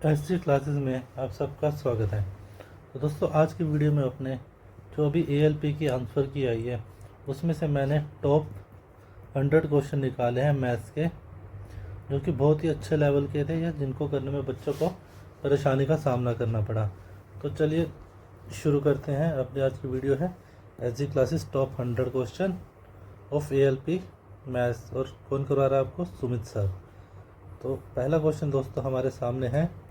SG classes में आप सबका स्वागत है। तो दोस्तों, आज की वीडियो में अपने जो अभी एएलपी की आंसर की आई है उसमें से मैंने टॉप 100 क्वेश्चन निकाले हैं मैथ्स के, जो कि बहुत ही अच्छे लेवल के थे या जिनको करने में बच्चों को परेशानी का सामना करना पड़ा। तो चलिए शुरू करते हैं। अपनी आज की वीडियो है SG classes top 100 question of ALP maths, और कौन करवा रहा है आपको? सुमित सर। तो पहला क्वेश्चन दोस्तों हमारे सामने है,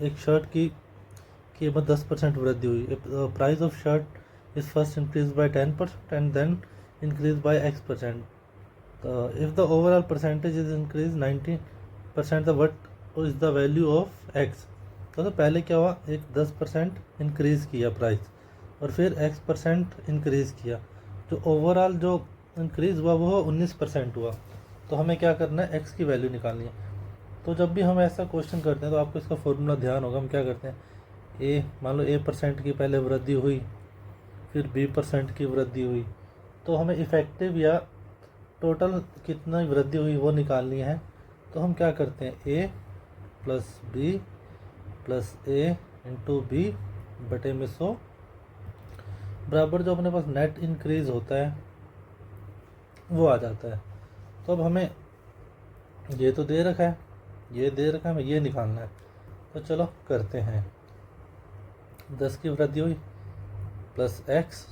एक शर्ट की कीमत 10% वृद्धि हुई। Price of shirt is first increase by 10% and then increase by x%। If the overall percentage is increase 90%, the what is the value of x। तो पहले क्या हुआ, एक 10% इंक्रीज किया प्राइस और फिर x% इंक्रीज किया। जो ओवरऑल जो इंक्रीज हुआ वो 19% हुआ। तो हमें क्या करना है, x की वैल्यू निकालनी है। तो जब भी हम ऐसा क्वेश्चन करते हैं तो आपको इसका फॉर्मूला ध्यान होगा। हम क्या करते हैं, मान लो a% की पहले वृद्धि हुई, फिर b% की वृद्धि हुई, तो हमें इफेक्टिव या टोटल कितना वृद्धि हुई वो निकालनी है। तो हम क्या करते हैं, a plus b plus a into B बटे में 100 बराबर जो अपने पास नेट इंक्रीज होता है वो आ जाता है। तो अब हमें ये तो दे रखा है, ये दे रखा है, हमें ये निकालना है। तो चलो करते हैं। 10 की वृद्धि हुई plus x,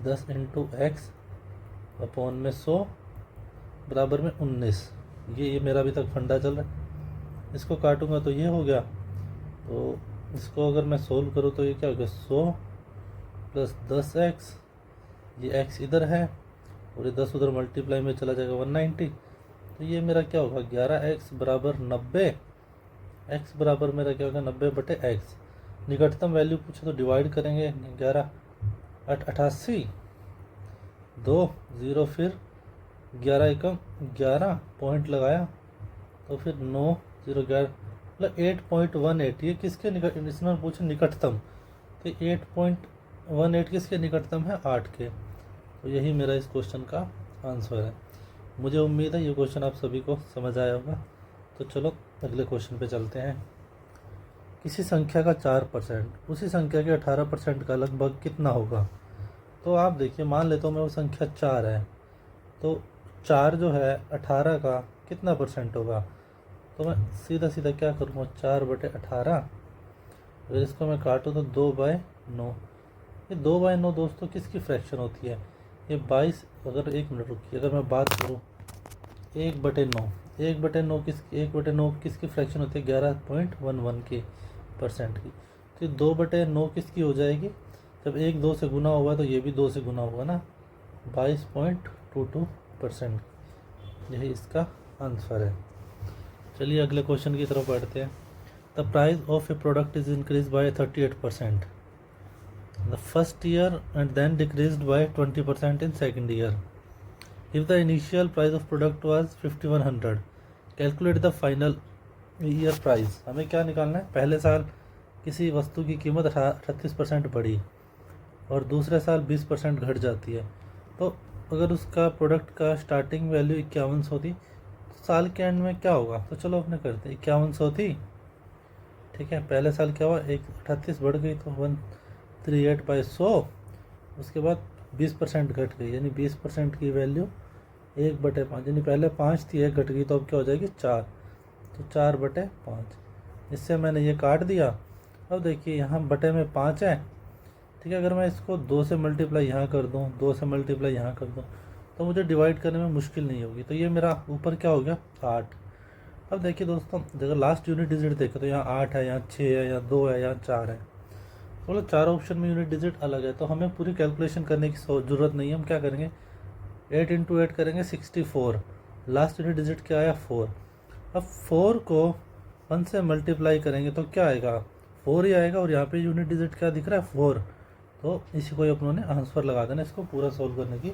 10 into x upon में 100 बराबर में 19। ये मेरा अभी तक फंडा चल रहा है। इसको काटूंगा तो ये हो गया। तो इसको अगर मैं सोल्व करूँ तो ये क्या हो गया, 100 प्लस 10x, ये x इधर है और ये 10 उधर मल्टीप्लाई में चला जाएगा 190। तो ये मेरा क्या होगा, 11x बराबर 90। x बराबर मेरा क्या होगा, 90 बटे x। निकटतम वैल्यू पूछे तो डिवाइड करेंगे, 11 88 2 0, फिर 11 एकम 11 पॉइंट लगाया तो फिर 9 0 11 मतलब 8.18। ये किसके निकट, इसमें पूछे निकटतम, तो 8.18 किसके निकटतम है, 8 के। तो यही मेरा इस क्वेश्चन का आंसर है। मुझे उम्मीद है ये क्वेश्चन आप सभी को समझ आया होगा। तो चलो अगले क्वेश्चन पे चलते हैं। किसी संख्या का 4% उसी संख्या के 18% का लगभग कितना होगा? तो आप देखिए, मान लेता हूँ मैं वो संख्या 4 है, तो 4 जो है 18 का कितना परसेंट होगा? तो मैं सीधा सीधा क्या करूँगा, 4 बटे 18। अगर इसको मैं काटूँ तो 2/9। ये 2/9 दोस्तों किसकी फ्रैक्शन होती है? ये 22। अगर 1 मिनट रुकिए, अगर मैं बात करूँ 1/9, 1/9 किसकी फ्रैक्शन होती है, 11.11 की परसेंट की। तो 2/9 किसकी हो जाएगी? जब 1 2 से गुना होगा तो ये भी 2 से गुना होगा ना, 22.22%। यही इसका आंसर है। चलिए अगले क्वेश्चन की तरफ बढ़ते हैं। The price of a product is increase by 38% the first year and then decreased by 20% in second year. If the initial price of product was 5100, calculate the final year price। हमें क्या निकालना है, पहले साल किसी वस्तु की कीमत 38% बढ़ी और दूसरे साल 20% घट जाती है। तो अगर उसका प्रोडक्ट का स्टार्टिंग वैल्यू 5100 थी, तो साल के एंड में क्या होगा? तो चलो अपने करते हैं, 5100 थी, ठीक है। पहले साल क्या हुआ, 38 बढ़ गई तो 138/100। उसके बाद 20% घट गई, यानी 20% की वैल्यू 1/5, यानी पहले 5 थी, 1 घट गई तो अब क्या हो जाएगी, 4। तो 4/5। इससे मैंने ये काट दिया। अब देखिए यहाँ बटे में 5 है, ठीक है। अगर मैं इसको 2 से मल्टीप्लाई यहाँ कर दूँ, 2 से मल्टीप्लाई यहाँ कर दूँ, तो मुझे डिवाइड करने में मुश्किल नहीं होगी। तो ये मेरा ऊपर क्या हो गया, 8। अब देखिए दोस्तों, अगर लास्ट यूनिट डिजिट देखें तो यहाँ 8 है, यहाँ 6 है, यहाँ 2 है, यहाँ 4 है। बोलो 4 ऑप्शन में यूनिट डिजिट अलग है, तो हमें पूरी कैलकुलेशन करने की ज़रूरत नहीं है। हम क्या करेंगे, 8 इंटू 8 करेंगे 64। लास्ट यूनिट डिजिट क्या आया, 4। अब 4 को 1 से मल्टीप्लाई करेंगे तो क्या आएगा, 4 ही आएगा। और यहाँ पे यूनिट डिजिट क्या दिख रहा है, 4। तो इसी को अपनों ने आंसर लगा देना। इसको पूरा सोल्व करने की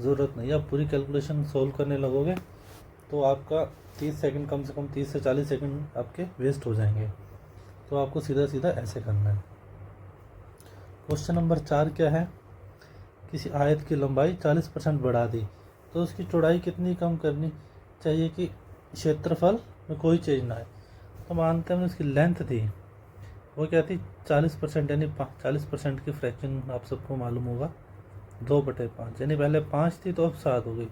ज़रूरत नहीं है। आप पूरी कैलकुलेशन सोल्व करने लगोगे तो आपका 30 सेकंड, कम से कम 30 से 40 सेकंड आपके वेस्ट हो जाएंगे। तो आपको सीधा सीधा ऐसे करना है। क्वेश्चन नंबर 4 क्या है, किसी आयत की लंबाई 40% बढ़ा दी तो उसकी चौड़ाई कितनी कम करनी चाहिए कि क्षेत्रफल में कोई चेंज ना है। तो मानते हैं उसकी लेंथ थी वो क्या थी 40%, यानी 40% की फ्रैक्शन आप सबको मालूम होगा 2/5, यानी पहले 5 थी तो अब 7 हो गई।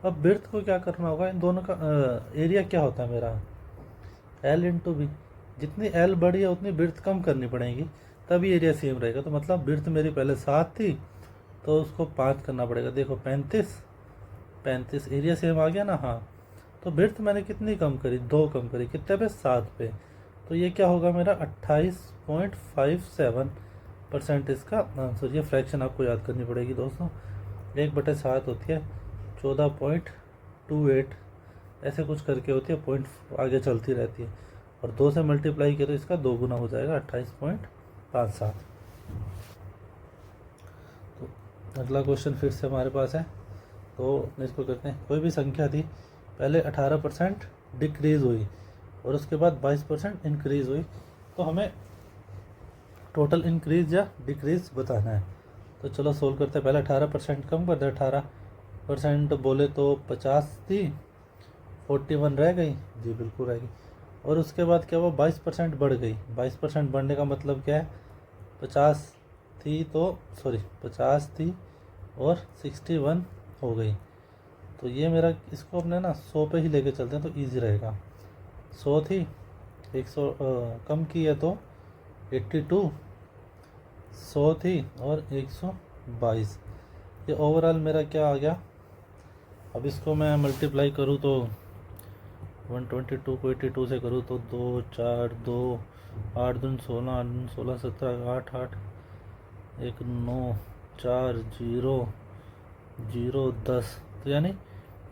अब बिर्थ को क्या करना होगा, इन दोनों का एरिया क्या होता है मेरा L इंटू बी। जितनी L बड़ी है उतनी बिर्थ कम करनी पड़ेगी तभी एरिया सेम रहेगा। तो मतलब बिर्थ मेरी पहले 7 थी तो उसको 5 करना पड़ेगा। देखो 35 एरिया सेम आ गया ना। हाँ, तो बिर्थ मैंने कितनी कम करी, 2 कम करी, कितने पे 7 पे। तो ये क्या होगा मेरा 28.57% इसका आंसर। ये फ्रैक्शन आपको याद करनी पड़ेगी दोस्तों। 1/7 होती है 14.28, ऐसे कुछ करके होती है, पॉइंट आगे चलती रहती है, और 2 से मल्टीप्लाई किया तो इसका 2 गुना हो जाएगा 28.57। तो अगला क्वेश्चन फिर से हमारे पास है, तो इसको करते हैं। कोई भी संख्या थी, पहले 18% डिक्रीज़ हुई और उसके बाद 22% इंक्रीज़ हुई, तो हमें टोटल इंक्रीज या डिक्रीज बताना है। तो चलो सोल्व करते हैं। पहले 18% कम कर दे, 18% बोले तो 50 थी, 41 रह गई, जी बिल्कुल रह गई। और उसके बाद क्या हुआ, 22% बढ़ गई। 22% बढ़ने का मतलब क्या है, 50 थी तो 50 थी और 61 हो गई। तो ये मेरा, इसको अपने ना 100 पे ही लेके चलते हैं तो इजी रहेगा। 100 थी, 100 कम की है तो 82, 100 थी और 122। ये ओवरऑल मेरा क्या आ गया। अब इसको मैं मल्टीप्लाई करूँ तो 122 को 82 से करूँ तो 2 4 2 8 दूनी 16, 8 दूनी 16, 17, 8 8 1 9 4 0 0 10, तो यानी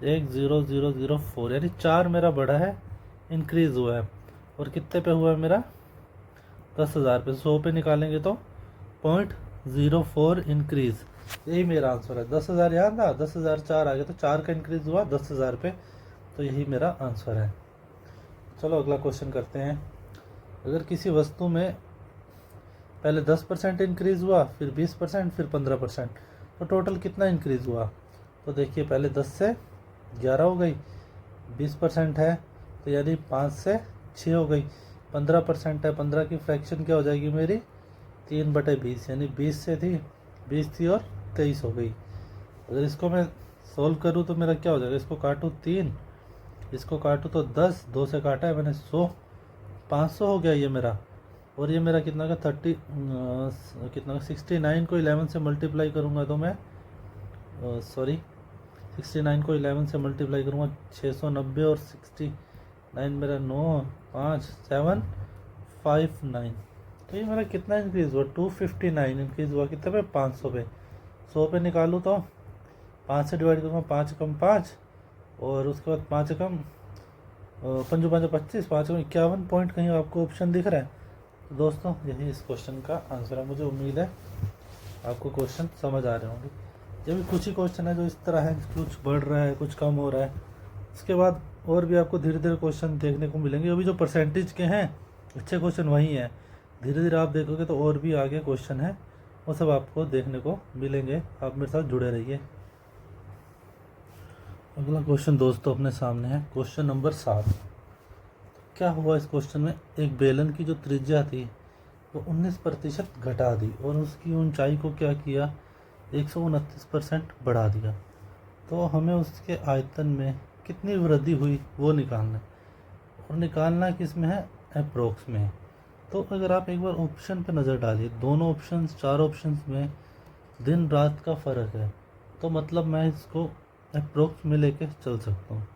10004, यानी 4 मेरा बढ़ा है, इंक्रीज हुआ है। और कितने पे हुआ है मेरा, 10,000 पे। 100 पे निकालेंगे तो 0.04 इंक्रीज, यही मेरा आंसर है। 10,000 याद था, 10,000 4 आ गया तो 4 का इंक्रीज हुआ 10,000 पे, तो यही मेरा आंसर है। चलो अगला क्वेश्चन करते हैं। अगर किसी वस्तु में पहले 10% इंक्रीज हुआ, फिर 20%, फिर 15%, तो टोटल कितना इंक्रीज हुआ। तो देखिए पहले 10 से 11 हो गई, 20% है तो यानी 5 से 6 हो गई, 15% है, 15 की फ्रैक्शन क्या हो जाएगी मेरी 3/20, यानी 20 से थी, 20 थी और 23 हो गई। अगर इसको मैं सोल्व करूँ तो मेरा क्या हो जाएगा, इसको काटूँ 3, इसको काटूँ तो 10, 2 से काटा है मैंने 100, 500 हो गया ये मेरा। और ये मेरा कितना का 69 को 11 से मल्टीप्लाई करूँगा तो मैं 69 को 11 से मल्टीप्लाई करूँगा 690, और 69 मेरा 9 5 7 5 9, तो ये मेरा कितना इंक्रीज़ हुआ 259 इंक्रीज़ हुआ, कितने पे 500 पे। 100 पे निकालूँ तो 5 से डिवाइड करूँगा, 5 कम 5, और उसके बाद 5 कम 5 5 25, 5 कम 51 पॉइंट, कहीं आपको ऑप्शन दिख रहा है। तो दोस्तों यही इस क्वेश्चन का आंसर है। मुझे उम्मीद है आपको क्वेश्चन समझ आ रहे होंगे। ये भी कुछ ही क्वेश्चन है जो इस तरह है, कुछ बढ़ रहा है कुछ कम हो रहा है। उसके बाद और भी आपको धीरे धीरे क्वेश्चन देखने को मिलेंगे। अभी जो परसेंटेज के हैं अच्छे क्वेश्चन वही हैं, धीरे धीरे आप देखोगे तो और भी आगे क्वेश्चन है, वो सब आपको देखने को मिलेंगे। आप मेरे साथ जुड़े रहिए। अगला क्वेश्चन दोस्तों अपने सामने है, क्वेश्चन नंबर 7। क्या हुआ इस क्वेश्चन में, एक बेलन की जो त्रिज्या थी वो 19% घटा दी और उसकी ऊंचाई को क्या किया 129% बढ़ा दिया। तो हमें उसके आयतन में कितनी वृद्धि हुई वो निकालना है, और निकालना किस में है, अप्रोक्स में। तो अगर आप एक बार ऑप्शन पे नज़र डालिए, दोनों ऑप्शंस 4 ऑप्शंस में दिन रात का फ़र्क है, तो मतलब मैं इसको अप्रोक्स में लेके चल सकता हूँ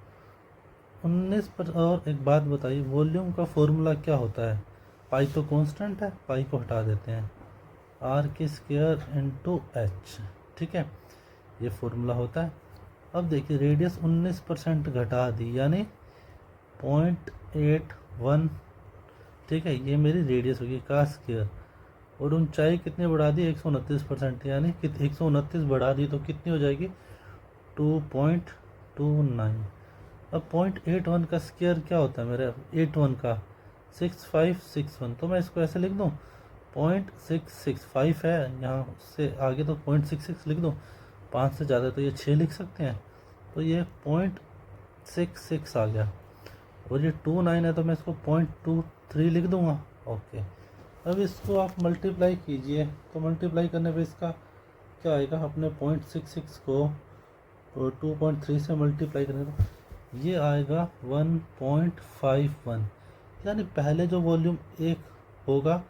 19 पर। और एक बात बताइए, वॉल्यूम का फॉर्मूला क्या होता है, पाई तो कांस्टेंट है, पाई को हटा देते हैं, r² × h, ठीक है, ये फॉर्मूला होता है। अब देखिए रेडियस 19% घटा दी, यानी 0.81, ठीक है, ये मेरी रेडियस होगी का स्क्वायर। और ऊंचाई कितनी बढ़ा दी 129%, यानी कि 129 बढ़ा दी तो कितनी हो जाएगी 2.29। अब 0.81 का स्क्वायर क्या होता है मेरा, 81 का 6561, तो मैं इसको ऐसे लिख दूँ 0.665 है, यहाँ से आगे तो 0.66 लिख दूँ, 5 से ज़्यादा तो ये 6 लिख सकते हैं, तो ये 0.66 आ गया। और ये 29 है तो मैं इसको 0.23 लिख दूंगा। ओके, अब इसको आप मल्टीप्लाई कीजिए, तो मल्टीप्लाई करने पे इसका क्या आएगा, अपने 0.66 को 2.3 से मल्टीप्लाई करें तो ये आएगा 1.51, यानी पहले जो वॉल्यूम एक होगा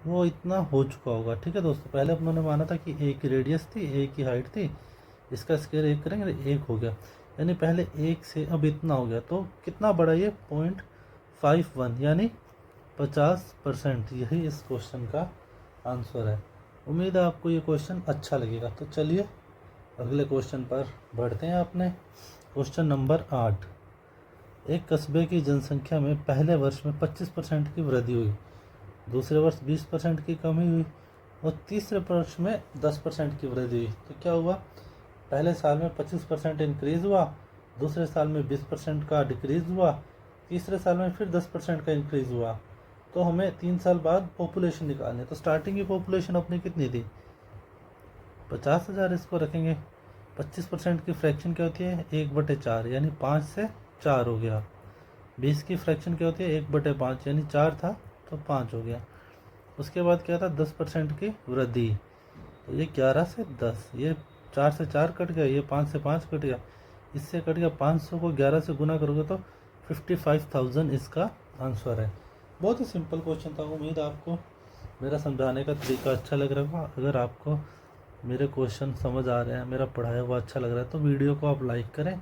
वो इतना हो चुका होगा। ठीक है दोस्तों, पहले अपनों ने माना था कि एक की रेडियस थी, एक की हाइट थी, इसका स्क्वायर एक करेंगे तो एक हो गया, यानी पहले एक से अब इतना हो गया। तो कितना बड़ा ये 0.51 यानी 50%। यही इस क्वेश्चन का आंसर है। उम्मीद है आपको ये क्वेश्चन अच्छा लगेगा। तो चलिए अगले क्वेश्चन पर बढ़ते हैं। अपने क्वेश्चन नंबर 8, एक कस्बे की जनसंख्या में पहले वर्ष में 25% की वृद्धि हुई, दूसरे वर्ष 20% की कमी हुई और तीसरे वर्ष में 10% की वृद्धि हुई। तो क्या हुआ, पहले साल में 25% इंक्रीज हुआ, दूसरे साल में 20% का डिक्रीज हुआ, तीसरे साल में फिर 10% का इंक्रीज हुआ। तो हमें 3 साल बाद पॉपुलेशन निकालनी है। तो स्टार्टिंग की पॉपुलेशन अपनी कितनी थी, 50,000। इसको रखेंगे, 25% की फ्रैक्शन क्या होती है, 1/4 यानी 5 से 4 हो गया। 20 की फ्रैक्शन क्या होती है, 1/5 यानी 4 था तो 5 हो गया। उसके बाद क्या था, 10% की वृद्धि, तो ये 11 से 10, ये 4 से 4 कट गया, ये 5 से 5 कट गया, इससे कट गया। 500 को 11 से गुना करोगे तो 55,000 इसका आंसर है। बहुत ही सिंपल क्वेश्चन था। उम्मीद आपको मेरा समझाने का तरीका अच्छा लग रहा होगा। अगर आपको मेरे क्वेश्चन समझ आ रहे हैं, मेरा पढ़ाया हुआ अच्छा लग रहा है, तो वीडियो को आप लाइक करें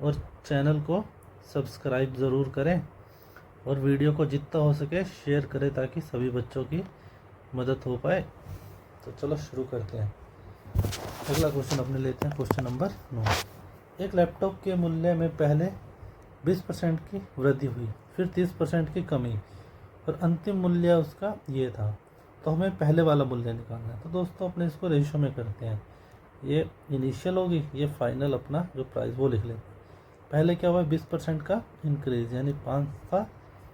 और चैनल को सब्सक्राइब ज़रूर करें और वीडियो को जितना हो सके शेयर करें ताकि सभी बच्चों की मदद हो पाए। तो चलो शुरू करते हैं। अगला क्वेश्चन अपने लेते हैं, क्वेश्चन नंबर 9, एक लैपटॉप के मूल्य में पहले 20% की वृद्धि हुई, फिर 30% की कमी और अंतिम मूल्य उसका ये था। तो हमें पहले वाला मूल्य निकालना है। तो दोस्तों अपने इसको रेशो में करते हैं, ये इनिशियल होगी, ये फाइनल अपना जो प्राइस वो लिख लेते हैं। पहले क्या हुआ, 20% का इंक्रीज यानी 5 था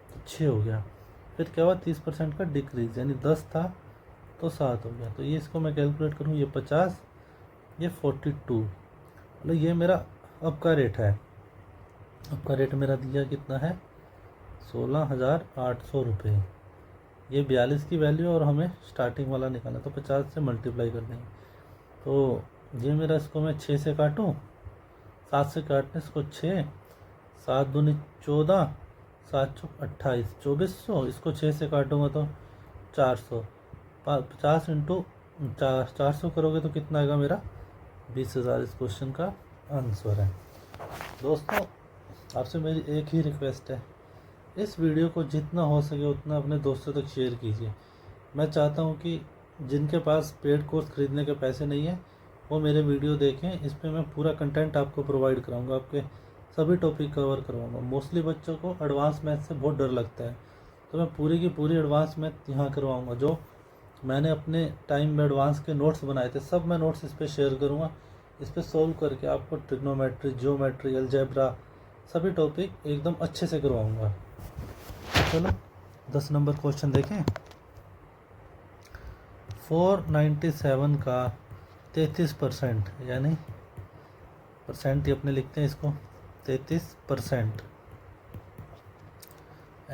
तो 6 हो गया। फिर क्या हुआ, 30% का डिक्रीज यानी 10 था तो 7 हो गया। तो ये इसको मैं कैलकुलेट करूँ, ये 50, ये 42, मतलब ये मेरा अब का रेट है। अब का रेट मेरा दिया कितना है, 16,800 रुपये। ये 42 की वैल्यू और हमें स्टार्टिंग वाला निकालना, तो 50 से मल्टीप्लाई कर देंगे। तो ये मेरा, इसको मैं 6 से काटूँ, 7 से काटने इसको 6, 7 दूनी 14, 7 चौक 28, 2400। इसको 6 से काटूँगा तो 400, 50 इंटू 400 करोगे तो कितना आएगा मेरा, 20,000 इस क्वेश्चन का आंसर है। दोस्तों आपसे मेरी एक ही रिक्वेस्ट है, इस वीडियो को जितना हो सके उतना अपने दोस्तों तक शेयर कीजिए। मैं चाहता हूं कि जिनके पास पेड कोर्स ख़रीदने के पैसे नहीं है वो मेरे वीडियो देखें। इस पर मैं पूरा कंटेंट आपको प्रोवाइड कराऊंगा, आपके सभी टॉपिक कवर करवाऊंगा। मोस्टली बच्चों को एडवांस मैथ से बहुत डर लगता है, तो मैं पूरी की पूरी एडवांस मैथ यहाँ करवाऊँगा। जो मैंने अपने टाइम में एडवांस के नोट्स बनाए थे, सब मैं नोट्स इस पर शेयर करूँगा। इस पर सॉल्व करके आपको ट्रिग्नोमेट्री, जियोमेट्री, अलजेब्रा सभी टॉपिक एकदम अच्छे से करवाऊँगा। चलो 10 नंबर क्वेश्चन देखें। 497 का 33% यानी परसेंट ही अपने लिखते हैं इसको, 33%।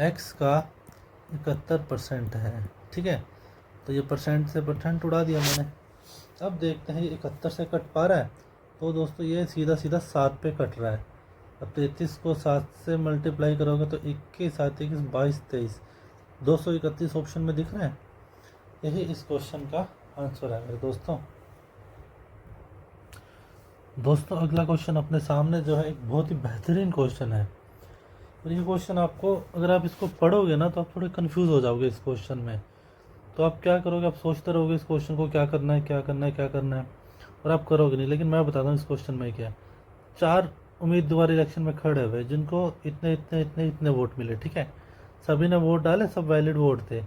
x का 71% है। ठीक है, तो ये परसेंट से परसेंट उड़ा दिया मैंने। अब देखते हैं ये 71 से कट पा रहा है, तो दोस्तों ये सीधा सीधा 7 पे कट रहा है। अब 33 को 7 से मल्टीप्लाई करोगे तो 21, 7, 21, 22, 23, 231 ऑप्शन में दिख रहा है। यही इस क्वेश्चन का आंसर है मेरे दोस्तों। अगला क्वेश्चन अपने सामने जो है एक बहुत ही बेहतरीन क्वेश्चन है। और ये क्वेश्चन आपको, अगर आप इसको पढ़ोगे ना तो आप थोड़े कंफ्यूज हो जाओगे इस क्वेश्चन में। तो आप क्या करोगे, आप सोचते रहोगे इस क्वेश्चन को क्या करना है, क्या करना है, क्या करना है, और आप करोगे नहीं। लेकिन मैं बताता हूँ इस क्वेश्चन में क्या है। 4 उम्मीदवार इलेक्शन में खड़े हुए जिनको इतने इतने इतने इतने वोट मिले। ठीक है, सभी ने वोट डाले, सब वैलिड वोट थे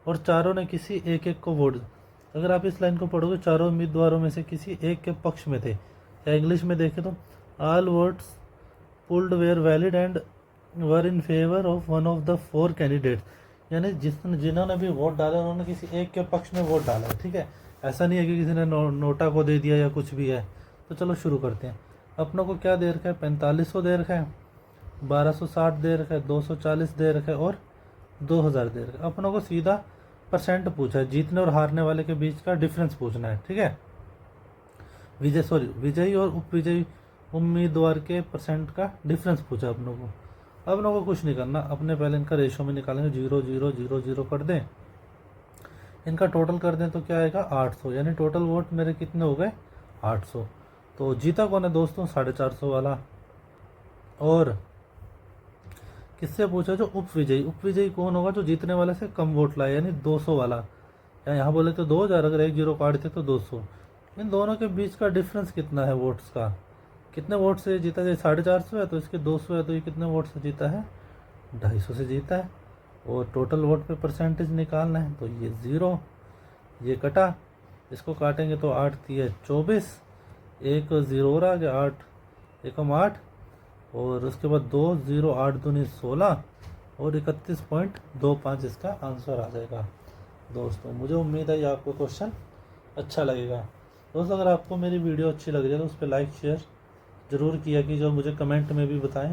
और चारों ने किसी एक एक को वोट। अगर आप इस लाइन को पढ़ोगे, चारों उम्मीदवारों में से किसी एक के पक्ष में थे, या इंग्लिश में देखें तो all votes polled were valid and were in favour of one of the 4 candidates, यानी जिन्होंने भी वोट डाला उन्होंने किसी एक के पक्ष में वोट डाला है। ठीक है, ऐसा नहीं है कि किसी ने नोटा को दे दिया या कुछ भी है। तो चलो शुरू करते हैं। अपनों को क्या दे रखा है, 4500 दे रखा है। 1260 दे रखा है, 240 दे रखा है और 2000 दे रखा है। अपनों को सीधा परसेंट पूछा है, जीतने और हारने वाले के बीच का डिफरेंस पूछना है, ठीक है। विजयी और उपविजयी उम्मीदवार के परसेंट का डिफरेंस पूछा अपनों को। अपनों को कुछ नहीं करना, अपने पहले इनका रेशो में निकालेंगे, 0 0 0 0 कर दें, इनका टोटल कर दें तो क्या आएगा 800, यानी टोटल वोट मेरे कितने हो गए 800। तो जीता कौन है दोस्तों 450 वाला। और किससे पूछा, जो उपविजयी कौन होगा, जो जीतने वाले से कम वोट लाए, यानी 200 वाला, या यहाँ बोले तो 2000, अगर एक जीरो काटते तो 200। इन दोनों के बीच का डिफरेंस कितना है वोट्स का, कितने वोट से जीता है, 450 है तो इसके 200 है, तो ये कितने वोट से जीता है 250 से जीता है। और टोटल वोट पे परसेंटेज निकालना है, तो ये 0, ये कटा, इसको काटेंगे तो 8 3 24, एक 0 और आ गया 8 एकम 8, और उसके बाद 2 0 8 दूनी 16 और 31.25 इसका आंसर आ जाएगा। दोस्तों मुझे उम्मीद है ये आपको क्वेश्चन अच्छा लगेगा। दोस्तों अगर आपको मेरी वीडियो अच्छी लग रही है तो उस पर लाइक शेयर ज़रूर किया कि जो मुझे कमेंट में भी बताएं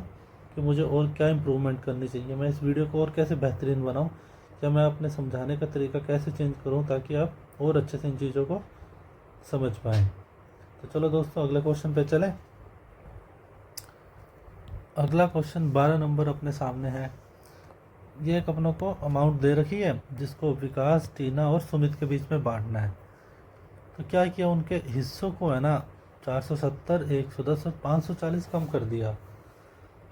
कि मुझे और क्या इम्प्रूवमेंट करनी चाहिए, मैं इस वीडियो को और कैसे बेहतरीन बनाऊं, या मैं अपने समझाने का तरीका कैसे चेंज करूं ताकि आप और अच्छे से इन चीज़ों को समझ पाएँ। तो चलो दोस्तों अगले क्वेश्चन पे चलें। अगला क्वेश्चन 12 नंबर अपने सामने है। ये एक अपनों को अमाउंट दे रखी है जिसको विकास, टीना और सुमित के बीच में बांटना है। तो क्या किया, उनके हिस्सों को है ना 470, 110 और 540 कम कर दिया।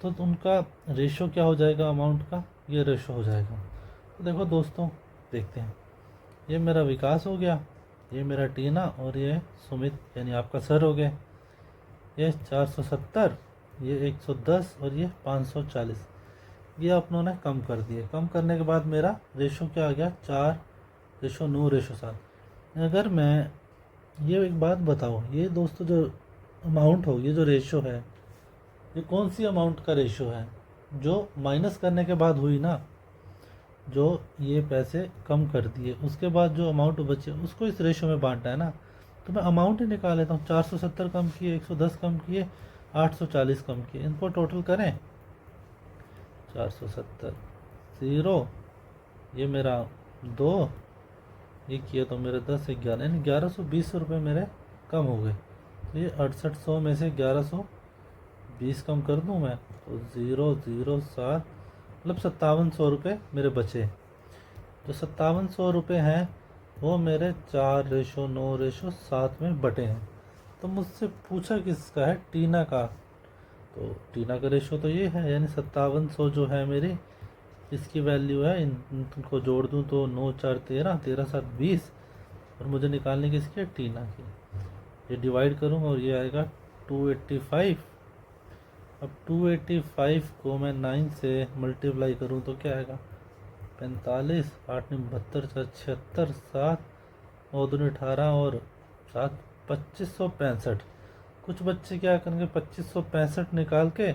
तो उनका रेशो क्या हो जाएगा अमाउंट का, ये रेशो हो जाएगा। तो देखो दोस्तों देखते हैं, ये मेरा विकास हो गया, ये मेरा टीना और ये सुमित यानी आपका सर हो गए। ये 470, ये 110 और ये 540, ये अपनों ने कम कर दिए। कम करने के बाद मेरा रेशो क्या आ गया 4:9:7। अगर मैं ये एक बात बताओ, ये दोस्तों जो अमाउंट हो, ये जो रेशो है, ये कौन सी अमाउंट का रेशो है, जो माइनस करने के बाद हुई ना, जो ये पैसे कम कर दिए उसके बाद जो अमाउंट बचे उसको इस रेशो में बांटना है ना। तो मैं अमाउंट ही निकाल लेता हूँ, 470 कम किए, 110 कम किए, 840 कम किए, इनको टोटल करें 470 0, ये मेरा 2, ये किया तो मेरे 10 11 यानी 1120 रुपये मेरे कम हो गए। तो ये 6800 में से 1120 कम कर दूं मैं तो 007, मतलब 5700 रुपये मेरे बचे। जो 5700 रुपये हैं वो मेरे 4:9:7 में बटे हैं। तो मुझसे पूछा किसका है, टीना का। तो टीना का रेशो तो ये है, यानी 5700 जो है मेरी, इसकी वैल्यू है, इनको जोड़ दूं तो 9 4 13, 13 7 20, और मुझे निकालने की इसकी है टीना की। ये डिवाइड करूँगा और ये आएगा 285। अब 285 को मैं 9 से मल्टीप्लाई करूँ तो क्या आएगा 45, 8 9 72, 76, 7 9 2 18 और 7 2565। कुछ बच्चे क्या करेंगे 2565 निकाल के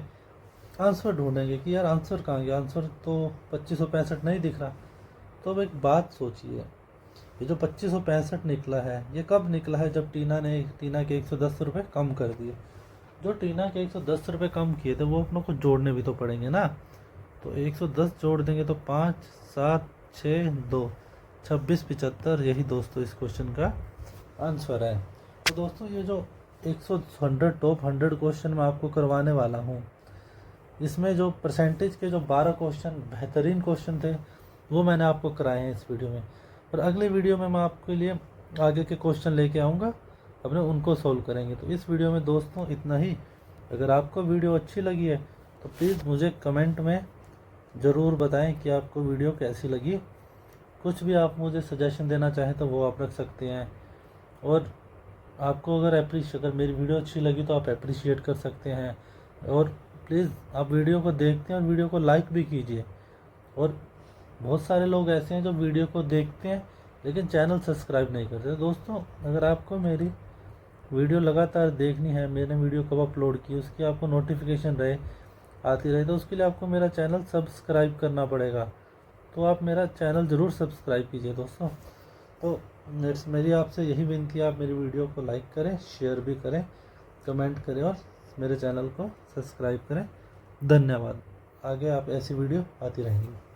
आंसर ढूंढेंगे कि यार आंसर कहाँ गया, आंसर तो 2565 नहीं दिख रहा। तो अब एक बात सोचिए, ये जो 2565 निकला है ये कब निकला है, जब टीना के 110 रुपये कम कर दिए। जो टीना के 110 रुपये कम किए थे वो अपनों को जोड़ने भी तो पड़ेंगे ना। तो 110 जोड़ देंगे तो 5 7 6 2 26 75, यही दोस्तों इस क्वेश्चन का आंसर है। तो दोस्तों ये जो 100 टॉप 100 क्वेश्चन मैं आपको करवाने वाला हूँ, इसमें जो परसेंटेज के जो 12 क्वेश्चन बेहतरीन क्वेश्चन थे वो मैंने आपको कराए हैं इस वीडियो में। और अगले वीडियो में मैं आपके लिए आगे के क्वेश्चन लेके आऊँगा, अपने उनको सोल्व करेंगे। तो इस वीडियो में दोस्तों इतना ही। अगर आपको वीडियो अच्छी लगी है तो प्लीज़ मुझे कमेंट में ज़रूर बताएं कि आपको वीडियो कैसी लगी। कुछ भी आप मुझे सजेशन देना चाहें तो वो आप रख सकते हैं। और आपको अगर मेरी वीडियो अच्छी लगी तो आप अप्रिशिएट कर सकते हैं। और प्लीज़ आप वीडियो को देखते हैं और वीडियो को लाइक भी कीजिए। और बहुत सारे लोग ऐसे हैं जो वीडियो को देखते हैं लेकिन चैनल सब्सक्राइब नहीं करते। दोस्तों अगर आपको मेरी वीडियो लगातार देखनी है, मैंने वीडियो कब अपलोड की उसकी आपको नोटिफिकेशन आती रहे, तो उसके लिए आपको मेरा चैनल सब्सक्राइब करना पड़ेगा। तो आप मेरा चैनल ज़रूर सब्सक्राइब कीजिए दोस्तों। तो मेरी आपसे यही विनती है, आप मेरी वीडियो को लाइक करें, शेयर भी करें, कमेंट करें और मेरे चैनल को सब्सक्राइब करें। धन्यवाद। आगे आप ऐसी वीडियो आती रहेंगी।